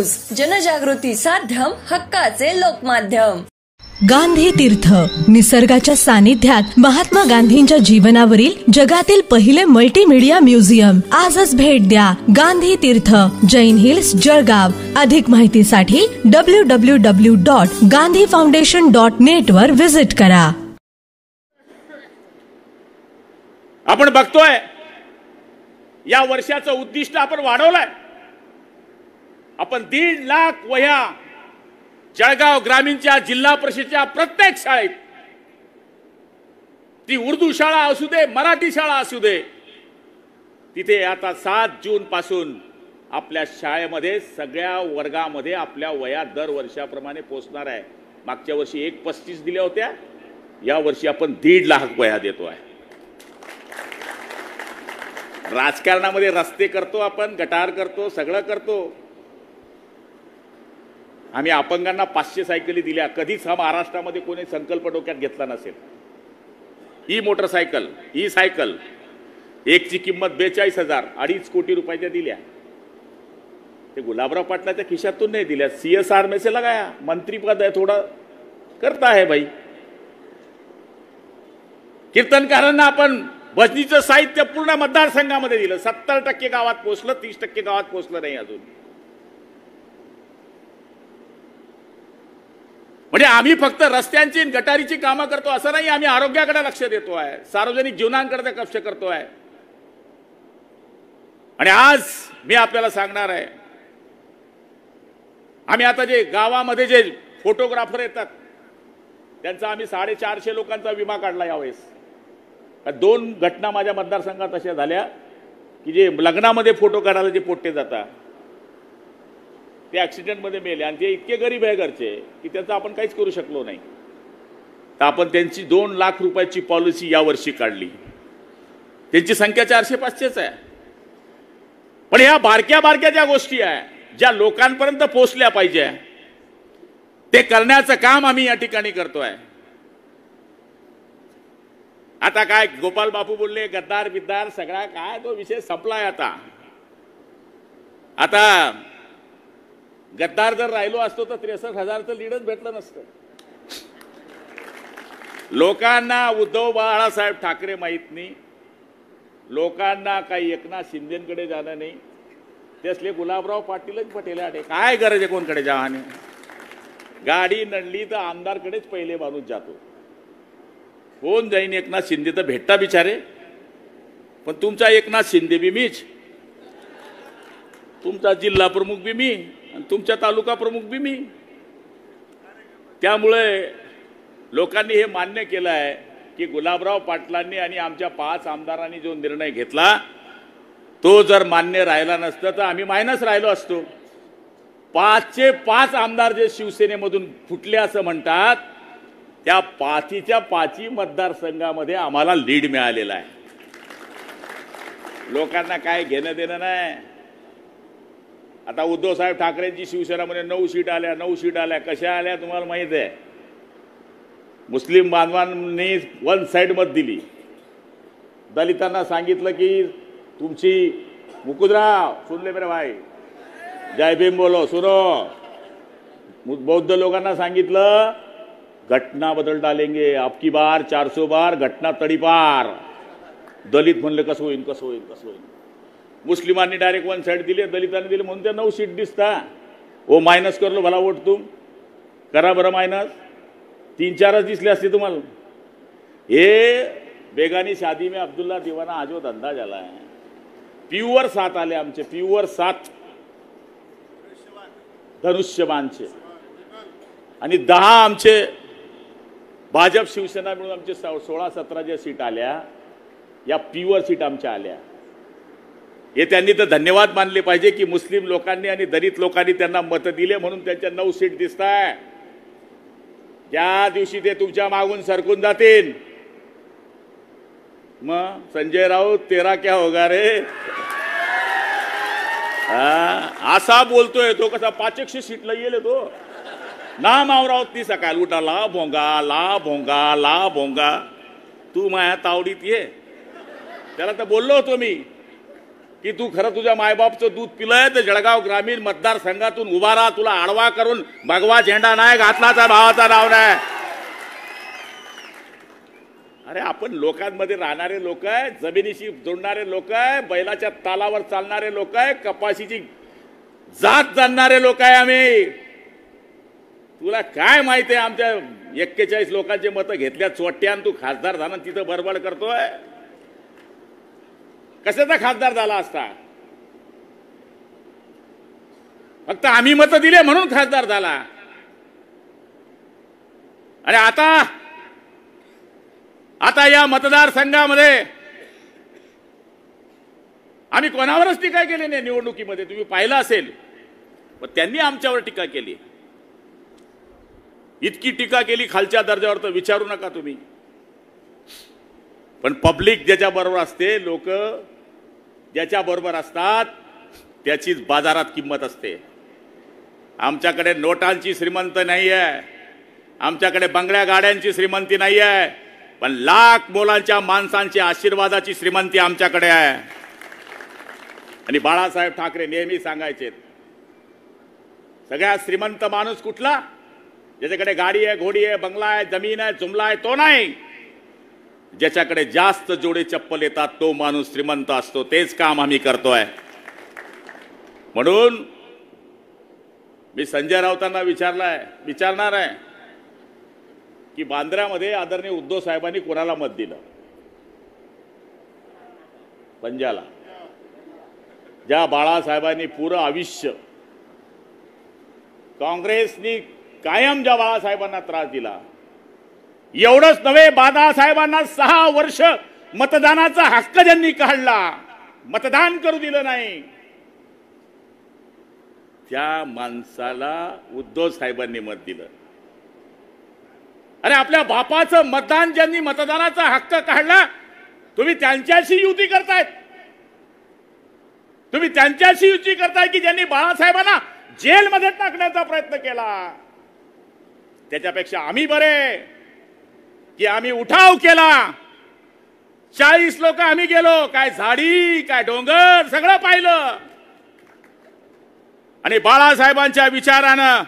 News, जनजागृती साध्यम, हक्काचे लोकमाध्यम। गांधी तीर्थ, निसर्गाच्या सानिध्यात महात्मा गांधींच्या जीवनावरील जगातील पहिले मल्टीमीडिया म्युझियम। आजच भेट द्या गांधी तीर्थ, जैन हिल्स, जळगाव। अधिक माहितीसाठी www.gandhifoundation.net वर विजिट करा। आपण बघतोय या वर्षाचं उद्दिष्ट आपण वाढवलंय। आपण 1.5 लाख वह्या जळगाव ग्रामीणच्या जिल्हा परिषदेच्या प्रत्येक शाळेत, ती उर्दू शाळा असू दे, मराठी शाळा असू दे, तिथे आता 7 जून पासून आपल्या शाळेमध्ये सगळ्या वर्गामध्ये आपल्या वह्या दर वर्षाप्रमाणे पोहोचणार आहे। मागच्या वर्षी 1.35 दिल्या होत्या, या वर्षी आपण 1.5 लाख वह्या देतोय। राजकारणामध्ये रस्ते करतो, आपण गटार करतो, सगळं करतो। आम्ही अपंगांना 500 सायकली दिल्या, कधीच हा महाराष्ट्रामध्ये कोणी संकल्प डोक्यात घेतला नसेल। ही मोटरसायकल, ही सायकल एकची किंमत 42,000, 2.5 कोटी रुपयाच्या दिल्या। ते गुलाबराव पाटलाच्या खिशातून नाही दिल्या, CSR में से लगाया। मंत्री पद है, थोड़ा करता है भाई। कीर्तनकारांना आपण भजनीचं साहित्य पूर्ण मतदारसंघामध्ये दिलं, 70% गावात पोहोचलं, 30% गावात पोहोचलं नाही अजून। म्हणजे आम्ही फक्त रस्त्यांची गटारीची कामं करतो असं नाही, आम्ही आरोग्याकडे लक्ष देतोय, सार्वजनिक जीवनाकडे लक्ष करतोय। आणि आज मी आपल्याला सांगणार आहे, आम्ही आता जे गावामध्ये जे फोटोग्राफर येतात त्यांचा आम्ही 450 लोकांचा विमा काढला यावेळेस। 2 घटना माझ्या मतदारसंघात अशा झाल्या की जे लग्नामध्ये फोटो काढायला जे पोट्टे जातात ते ऍक्सिडेंटमध्ये मेले, आणि ते इतके गरीब आहे घरचे की त्याचं आपण काहीच करू शकलो नाही। तर आपण त्यांची 2 लाख रुपयाची पॉलिसी यावर्षी काढली। त्यांची संख्या 400-500च आहे, पण ह्या बारक्या बारक्या ज्या गोष्टी आहे ज्या लोकांपर्यंत पोहोचल्या पाहिजे ते करण्याचं काम आम्ही या ठिकाणी करतोय। आता काय गोपाल बापू बोलले गद्दार बिद्दार सगळा काय तो विषय संपलाय। आता गद्दार जर राहिलो असतो तर 63,000चं लीडच भेटलं नसतं। लोकांना उद्धव बाळासाहेब ठाकरे माहित नाही, लोकांना काही एकनाथ शिंदेकडे जाणं नाही, त्यासले गुलाबराव पाटीलच पटेल आटे काय गरज आहे कोणकडे जावाने। गाडी नडली तर आमदारकडेच पहिले माणूस जातो, कोण जाईन एकनाथ शिंदे तर भेटता बिचारे, पण तुमचा एकनाथ शिंदे बी मीच, तुमचा जिल्हा प्रमुख बी मी, आणि तुमचा तालुका प्रमुख बी मी। त्यामुळे लोकांनी हे मान्य केलं आहे की गुलाबराव पाटलांनी आणि आमच्या 5 आमदारांनी जो निर्णय घेतला तो जर मान्य राहिला नसता तर आम्ही मायनस राहिलो असतो। 5चे 5 आमदार जे शिवसेनेमधून फुटले असं म्हणतात, त्या 5च्या 5 मतदारसंघामध्ये आम्हाला लीड मिळालेला आहे। लोकांना काय घेणं देणं नाही। आता उद्धव साहेब ठाकरेंची शिवसेनेमध्ये 9 सीट आल्या, 9 सीट आल्या, कशा आल्या तुम्हाला माहित आहे। मुस्लिम बांधवांनी 1 साइड मत दिली, दलितांना सांगितलं की तुमची मुकुदराव सुन ले मेरे भाई, जय भीम बोलो सुनो। बौद्ध लोकांना सांगितलं घटना बदल डालेंगे, आपकी बार 400 बार घटना तडीपार। दलित म्हणले कसं होईल कसं होईल कसं होईल। मुस्लिमांनी डायरेक्ट 1 साइड दिले, दलितांनी दिले म्हणून त्या 9 सीट दिसता। वो मायनस कर लो भला वोट, तुम करा बरं मायनस, 3-4च दिसले असते तुम्हाला। हे बेगानी शादी में अब्दुल्ला दीवाना आजो धंदा झाला आहे। प्युअर 7 आले आमचे, प्युअर 7 धनुष्यबाणचे, आणि 10 आमचे भाजप शिवसेना मिळून आमचे 16-17 ज्या सीट आल्या या प्युअर सीट आमच्या आल्या। हे त्यांनी तर धन्यवाद मानले पाहिजे की मुस्लिम लोकांनी आणि दलित लोकांनी त्यांना मत दिले म्हणून त्यांच्या 9 सीट दिसताय। ज्या दिवशी ते तुमच्या मागून सरकून जातील मग संजय राऊत तेरा क्या होगा रे। असा बोलतोय तो, कसा 500 सीटला येईल तो। नाम अमरावती सकाळ उठा ला भोंगा ला भोंगा ला भोंगा, तू माया तावडीत ये। त्याला तर बोललो होतो मी की तू खरं तुझ्या मायबापचं दूध पिलंय तर जळगाव ग्रामीण मतदारसंघातून उभा राहा, तुला आडवा करून भगवा झेंडा नाही घातलाचा भावाचा नाव नाही. अरे आपण लोकांमध्ये राहणारे लोक आहे, जमिनीशी जोडणारे लोक आहे, बैलाच्या तालावर चालणारे लोक आहे, कपाशीची जात जाणणारे लोक आहे आम्ही. तुला काय माहिती आहे आमच्या 41 लोकांचे मतं घेतल्या चोट्यान तू खासदार झाला तिथं बडबड करतोय. कशाचा खासदार झाला असता? फक्त आम्ही मतं दिले म्हणून खासदार झाला. आणि आता या मतदारसंघामध्ये आम्ही कोणावरच टीका केली नाही. निवडणुकीमध्ये तुम्ही पाहिलं असेल, पण त्यांनी आमच्यावर टीका केली. इतकी टीका केली खालच्या दर्जावर तर विचारू नका तुम्ही. पण पब्लिक ज्याच्या बरोबर असते, लोक ज्याच्या बरोबर असतात त्याचीच बाजारात किंमत असते. आमच्याकडे नोटांची श्रीमंत नाही आहे, आमच्याकडे बंगल्या गाड्यांची श्रीमंती नाही आहे, पण लाख मोलांच्या माणसांची आशीर्वादाची श्रीमंती आमच्याकडे आहे. आणि बाळासाहेब ठाकरे नेहमी सांगायचे, सगळ्यात श्रीमंत माणूस कुठला? ज्याच्याकडे गाडी आहे, घोडी आहे, बंगला आहे, जमीन आहे, जुमला आहे, तो नाही. ज्याच्याकडे जास्त जोडे चप्पल येतात तो माणूस श्रीमंत असतो. तेच काम आम्ही करतोय. म्हणून मी संजय राऊतांना विचारणार आहे की बांद्र्यामध्ये आदरणीय उद्धव साहेबांनी कोणाला मत दिलं? पंजाला. ज्या बाळासाहेबांनी पुरं आयुष्य, काँग्रेसनी कायम ज्या बाळासाहेबांना त्रास दिला, एवढंच नव्हे, बाळासाहेबांना 6 वर्ष मतदानाचा हक्क ज्यांनी काढला, मतदान करू दिलं नाही, त्या माणसाला उद्धव साहेबांनी मत दिलं. अरे आपल्या बापाचं मतदान ज्यांनी मतदानाचा हक्क काढला, तुम्ही त्यांच्याशी युती करतायत. तुम्ही त्यांच्याशी युती करताय की ज्यांनी बाळासाहेबांना जेलमध्ये टाकण्याचा प्रयत्न केला. त्याच्यापेक्षा आम्ही बरे की आम्ही उठाव केला. 40 लोक आम्ही गेलो, काय झाडी काय डोंगर सगळं पाहिलं, आणि बाळासाहेबांच्या विचारानं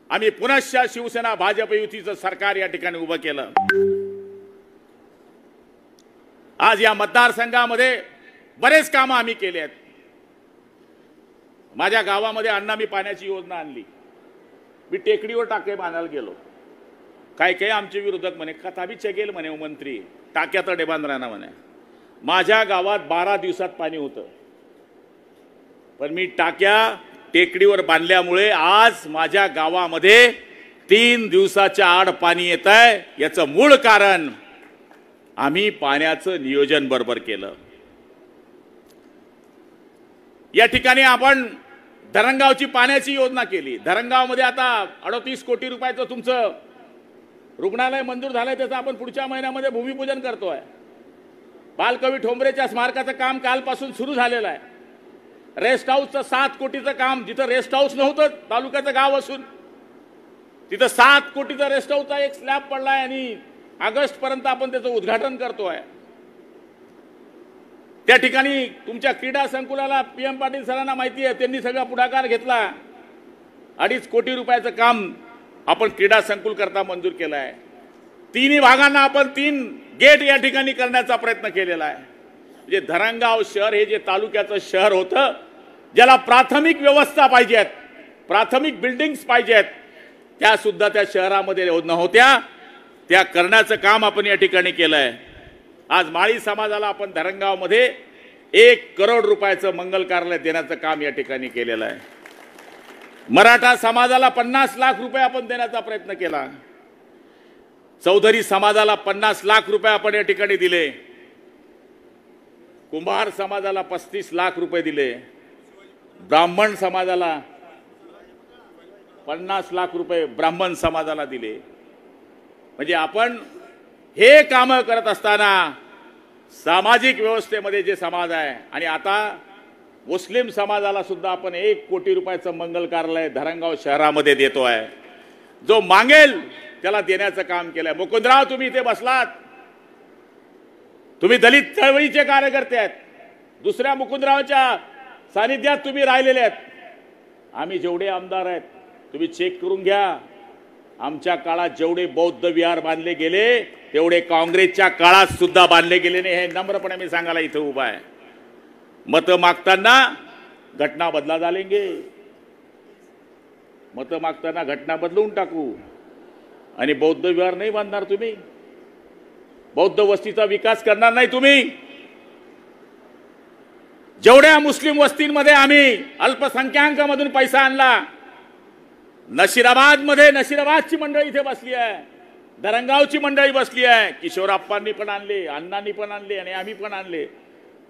आम्ही पुनश्च शिवसेना भाजप युतीचं सरकार या ठिकाणी उभं केलं. आज या मतदारसंघामध्ये बरेच कामं आम्ही केले आहेत. माझ्या गावामध्ये अण्णा मी पाण्याची योजना आणली. मी टेकडीवर टाके बांधायला गेलो. काही आमचे विरोधक म्हणे कथाबी चगेल म्हणे मंत्री, टाक्या तर बांधराना म्हणे. माझ्या गावात 12 दिवसात पाणी होतं, पण मी टाक्या टेकडीवर बांधल्यामुळे आज माझ्या गावामध्ये 3 दिवसाच्या आड पाणी येत आहे. याचं मूळ कारण आम्ही पाण्याचं नियोजन बरोबर केलं. या ठिकाणी आपण धरणगावची पाण्याची योजना केली. धरणगावमध्ये आता 38 कोटी रुपयाचं तुमचं रुग्णालय मंजूर झालंय. त्याचं आपण पुढच्या महिन्यामध्ये भूमिपूजन करतोय. बालकवी ठोंबरेच्या स्मारकाचं काम कालपासून सुरू झालेलं आहे. रेस्ट हाऊसचं 7 कोटीचं काम, जिथं रेस्ट हाऊस नव्हतं, तालुक्याचं गाव असून तिथं 7 कोटीचा रेस्ट हाऊसचा एक स्लॅब पडलाय आणि ऑगस्ट पर्यंत आपण त्याचं उद्घाटन करतोय. त्या ठिकाणी तुमच्या क्रीडा संकुलाला PM पाटील सरांना माहिती आहे, त्यांनी सगळा पुढाकार घेतला. 2.5 कोटी रुपयाचं काम आपण क्रीडा संकुल करता मंजूर केलं आहे. 3 भागांना आपण 3 गेट या ठिकाणी करण्याचा प्रयत्न केलेला आहे. म्हणजे धरणगाव शहर हे जे तालुक्याचं शहर होतं, ज्याला प्राथमिक व्यवस्था पाहिजेत, प्राथमिक बिल्डिंग्स पाहिजेत, त्या सुद्धा त्या शहरामध्ये नव्हत्या. त्या करण्याचं काम आपण या ठिकाणी केलंय. आज माळी समाजाला आपण धरणगावमध्ये 1 करोड रुपयाचं मंगल कार्यालय देण्याचं काम या ठिकाणी केलेलं आहे. मराठा समाजाला 50 लाख रुपये आपण देण्याचा प्रयत्न केला. चौधरी समाजाला 50 लाख रुपये आपण या ठिकाणी दिले. कुंभार समाजाला 35 लाख रुपये दिले. ब्राह्मण समाजाला 50 लाख रुपये ब्राह्मण समाजाला दिले. म्हणजे आपण हे काम करत असताना सामाजिक व्यवस्थेमध्ये जे समाज आहे, आणि आता मुस्लिम समाजाला सुद्धा आपण 1 कोटी रुपयाचं मंगल कार्यालय धरणगाव शहरामध्ये देतोय. जो मागेल त्याला देण्याचं काम केलंय. मुकुंदराव तुम्ही इथे बसलात, तुम्ही दलित चळवळीचे कार्यकर्ते आहेत, दुसऱ्या मुकुंदरावांच्या सानिध्यात तुम्ही राहिलेले आहेत. आम्ही जेवढे आमदार आहेत तुम्ही चेक करून घ्या, आमच्या काळात जेवढे बौद्ध विहार बांधले गेले तेवढे काँग्रेसच्या काळात सुद्धा बांधले गेले नाही. हे नम्रपणे मी सांगायला इथं उभा आहे. मतं मागताना घटना बदला झालेंगे, मतं मागताना घटना बदलवून टाकू. आणि बौद्ध विहार नाही बांधणार तुम्ही, बौद्ध वस्तीचा विकास करणार नाही तुम्ही. जेवढ्या मुस्लिम वस्तींमध्ये आम्ही अल्पसंख्याकांमधून पैसा आणला, नशिराबादमध्ये नशिराबादची मंडळी इथे बसली आहे, धरणगावची मंडळी बसली आहे, किशोरप्पांनी पण आणले, अण्णांनी पण आणले आणि आम्ही पण आणले.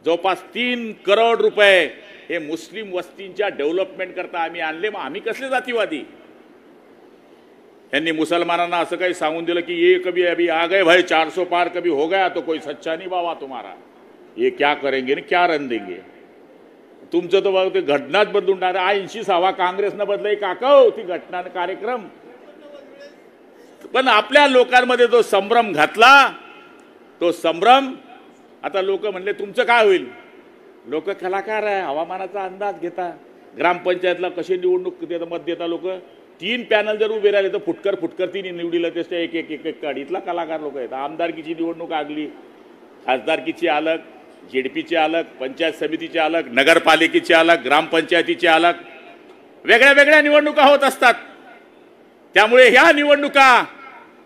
जवळपास 3 करोड रुपये हे मुस्लिम वस्तींच्या डेव्हलपमेंट करता आम्ही आणले. मग आम्ही कसले जातीवादी? यांनी मुसलमानांना असं काही सांगून दिलं की ये कभी अभी आ गए भाई 400 पार कभी हो गया तो कोई सच्चा नहीं बाबा तुम्हारा, ये क्या करेंगे ना क्या रन देंगे. तुमचं तो बघ ते घटनाच बदलून टाकलं. 86 काँग्रेसनं बदलय काका ती घटना कार्यक्रम. पण आपल्या लोकांमध्ये जो संभ्रम घातला, तो संभ्रम आता लोक म्हणले तुमचं काय होईल. लोक कलाकार आहे, हवामानाचा अंदाज घेता. ग्रामपंचायतला कशी निवडणूक मत देता लोक. 3 पॅनल जर उभे राहिले तर फुटकर 3 निवडीला त्याच्या एक काढ. इथला कलाकार लोक आहेत. आमदारकीची निवडणूक आगली, खासदारकीची अलग, जेडपीचे अलग, पंचायत समितीचे अलग, नगरपालिकेचे अलग, ग्रामपंचायतीचे अलग, वेगळ्या वेगळ्या निवडणुका होत असतात. त्यामुळे ह्या निवडणुका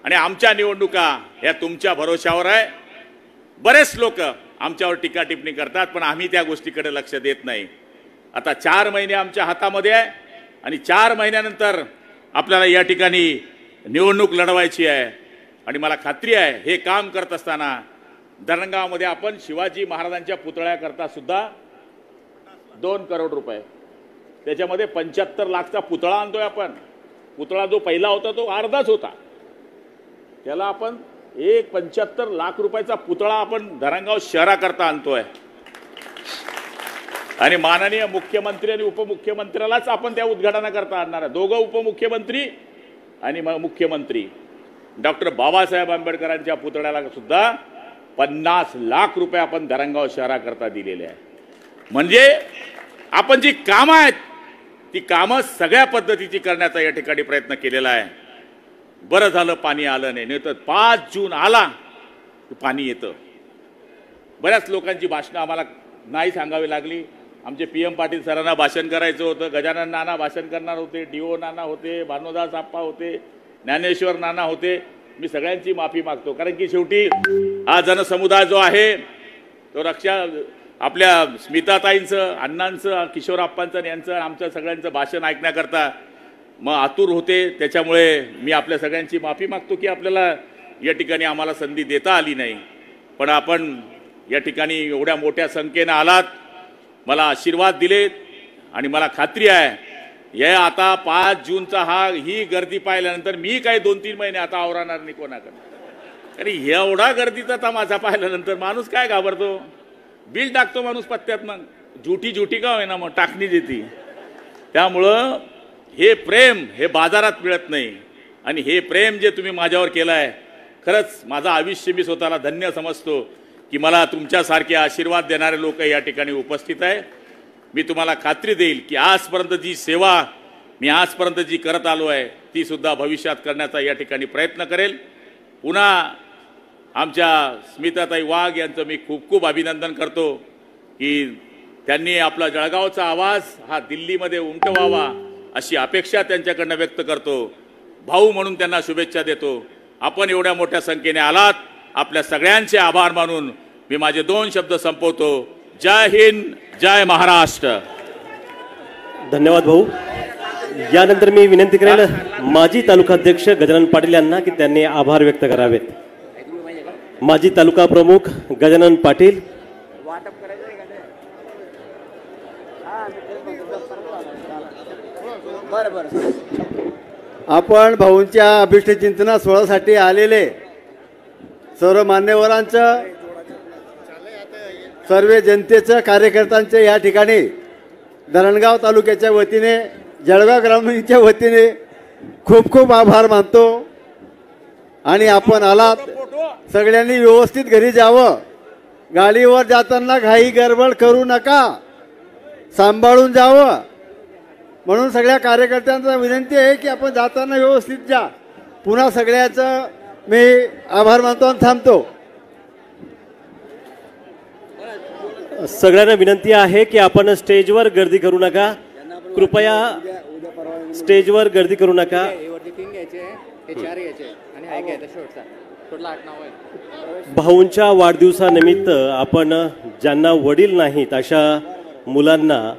आणि आमच्या निवडणुका ह्या तुमच्या भरोशावर आहे. बरेच लोक आमच्यावर टीका टिप्पणी करतात, पण आम्ही त्या गोष्टीकडे लक्ष देत नाही. आता 4 महिने आमच्या हातामध्ये आहे आणि 4 महिन्यानंतर आपल्याला या ठिकाणी निवडणूक लढवायची आहे. आणि मला खात्री आहे हे काम करत असताना धरणगावमध्ये आपण शिवाजी महाराजांच्या पुतळ्याकरता सुद्धा 2 करोड रुपये, त्याच्यामध्ये 75 लाखचा पुतळा आणतोय आपण. पुतळा जो पहिला होता तो अर्धाच होता, त्याला आपण 75 लाख रुपयाचा पुतळा आपण धरणगाव शहराकरता आणतोय. आणि माननीय मुख्यमंत्री आणि उपमुख्यमंत्र्यालाच आपण त्या उद्घाटनाकरता आणणार आहे. दोघं उपमुख्यमंत्री आणि मुख्यमंत्री. डॉक्टर बाबासाहेब आंबेडकरांच्या पुतळ्याला सुद्धा 50 लाख रुपये आपण धरणगाव शहराकरता दिलेले आहे. म्हणजे आपण जी कामं आहेत ती कामं सगळ्या पद्धतीची करण्याचा या ठिकाणी प्रयत्न केलेला आहे. बरं झालं पाणी आलं नाही, तर 5 जून आला पाणी येतं. बऱ्याच लोकांची भाषणं आम्हाला नाही सांगावी लागली. आमचे PM पाटील सरांना भाषण करायचं होतं, गजानन नाना भाषण करणार होते, DO नाना होते, भानुदास आप्पा होते, ज्ञानेश्वर नाना होते. मी सगळ्यांची माफी मागतो, कारण की शेवटी हा जनसमुदाय जो आहे तो आपल्या स्मिताताईंचं, अण्णांचं, किशोरप्पांचं, यांचं आमच्या सगळ्यांचं भाषण ऐकण्याकरता मग आतुर होते. त्याच्यामुळे मी आपल्या सगळ्यांची माफी मागतो की आपल्याला या ठिकाणी आम्हाला संधी देता आली नाही. पण आपण या ठिकाणी एवढ्या मोठ्या संख्येने आलात, मला आशीर्वाद दिलेत आणि मला खात्री आहे या आता 5 जूनचा ही गर्दी पाहिल्यानंतर मी काही 2-3 महिने आता आवरणार नाही कोणाकडे. आणि एवढा गर्दीचा तमाशा पाहिल्यानंतर माणूस काय घाबरतो, बिल टाकतो माणूस पत्त्यात. मग झुटी का होईना मग टाकणी देते. त्यामुळं हे प्रेम हे बाजारात मिळत नाही. आणि हे प्रेम जे तुम्ही माझ्यावर केलं आहे, खरंच माझं आयुष्य मी स्वतःला धन्य समजतो की मला तुमच्यासारखे आशीर्वाद देणारे लोक या ठिकाणी उपस्थित आहे. मी तुम्हाला खात्री देईल की आजपर्यंत जी सेवा मी आजपर्यंत जी करत आलो आहे ती सुद्धा भविष्यात करण्याचा या ठिकाणी प्रयत्न करेल. पुन्हा आमच्या स्मिताताई वाघ यांचं मी खूप खूप अभिनंदन करतो की त्यांनी आपला जळगावचा आवाज हा दिल्लीमध्ये उमटवावा अशी अपेक्षा त्यांच्याकडनं व्यक्त करतो. भाऊ म्हणून त्यांना शुभेच्छा देतो. आपण एवढ्या मोठ्या संख्येने आलात, आपल्या सगळ्यांचे आभार मानून मी माझे 2 शब्द संपवतो. जय हिंद, जय महाराष्ट्र. धन्यवाद भाऊ. यानंतर मी विनंती करेल माजी तालुकाध्यक्ष गजानन पाटील यांना की त्यांनी आभार व्यक्त करावेत. माजी तालुका प्रमुख गजानन पाटील. आपण भाऊंच्या अभिष्ट चिंतना सोहळ्यासाठी आलेले सर्व मान्यवरांचं, सर्व जनतेचं, कार्यकर्त्यांचं या ठिकाणी धरणगाव तालुक्याच्या वतीने, जळगाव ग्रामीणच्या वतीने खूप खूप आभार मानतो. आणि आपण आलात, सगळ्यांनी व्यवस्थित घरी जावं गाडीवर जाताना घाई गडबड करू नका, सांभाळून जावं. म्हणून सगळ्या कार्यकर्त्यांचा विनंती आहे की आपण जाताना व्यवस्थित जा. पुन्हा सगळ्याचं मी आभार मानतो आणि थांबतो. सगळ्यांना विनंती आहे की आपण स्टेजवर गर्दी करू नका, कृपया स्टेजवर गर्दी करू नका. भाऊंच्या वाढदिवसानिमित्त आपण ज्यांना वडील नाहीत अशा मुलांना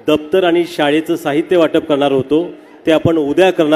दप्तर आणि शाळेचं साहित्य वाटप करणार होतो, ते आपण उद्या करणार.